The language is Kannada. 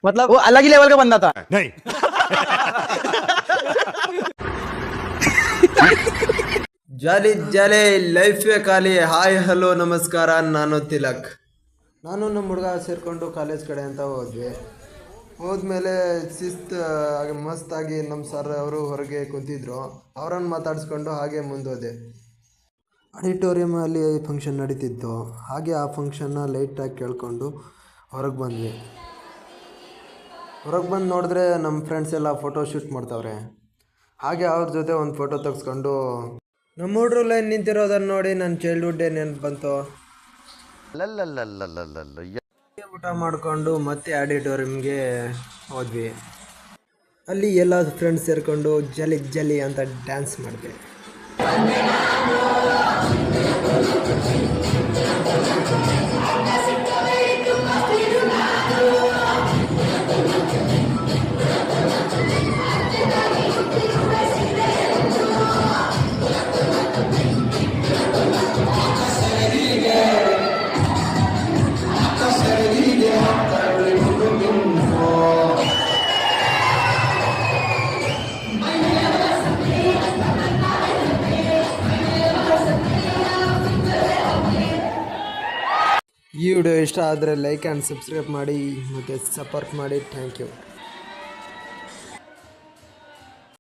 मतलब वो अलग ही लेवल का बंदा था। नहीं ಜಾಲಿ ಜಾಲಿ ಲೈಫೇ ಖಾಲಿ. ಹಾಯ್ ಹಲೋ ನಮಸ್ಕಾರ, ನಾನು ತಿಲಕ್. ನಾನು ನಮ್ಮ ಹುಡುಗ ಸೇರಿಕೊಂಡು ಕಾಲೇಜ್ ಕಡೆ ಅಂತ ಹೋದ್ವಿ. ಹೋದ್ಮೇಲೆ ಮಸ್ತಾಗಿ ನಮ್ಮ ಸರ್ ಅವರು ಹೊರಗೆ ಕೂತಿದ್ರು. ಅವರನ್ನು ಮಾತಾಡಿಸ್ಕೊಂಡು ಹಾಗೆ ಮುಂದೋದೆ. ಆಡಿಟೋರಿಯಮಲ್ಲಿ ಫಂಕ್ಷನ್ ನಡೀತಿತ್ತು. ಹಾಗೆ ಆ ಫಂಕ್ಷನ್ನ ಲೈಟಾಗಿ ಕೇಳಿಕೊಂಡು ಹೊರಗೆ ಬಂದ್ವಿ. ಹೊರಗೆ ಬಂದು ನೋಡಿದ್ರೆ ನಮ್ಮ ಫ್ರೆಂಡ್ಸ್ ಎಲ್ಲ ಫೋಟೋ ಶೂಟ್ ಮಾಡ್ತಾವ್ರೆ. ಹಾಗೆ ಅವ್ರ ಜೊತೆ ಒಂದು ಫೋಟೋ ತೆಗೆಸ್ಕೊಂಡು ನಮ್ಮ ಹುಡ್ರು ಲೈನ್ ನಿಂತಿರೋದನ್ನು ನೋಡಿ ನನ್ನ ಚೈಲ್ಡ್ಹುಡ್ ಡೇ ನೆನಪು ಬಂತು. ಊಟ ಮಾಡಿಕೊಂಡು ಮತ್ತೆ ಆಡಿಟೋರಿಯಮ್ಗೆ ಹೋದ್ವಿ. ಅಲ್ಲಿ ಎಲ್ಲ ಫ್ರೆಂಡ್ಸ್ ಸೇರಿಕೊಂಡು ಜಲಿ ಜಲಿ ಅಂತ ಡ್ಯಾನ್ಸ್ ಮಾಡಿದೆ. ಈ ವಿಡಿಯೋ ಇಷ್ಟ ಆದರೆ ಲೈಕ್ ಆ್ಯಂಡ್ ಸಬ್ಸ್ಕ್ರೈಬ್ ಮಾಡಿ ಮತ್ತು ಸಪೋರ್ಟ್ ಮಾಡಿ. Thank you.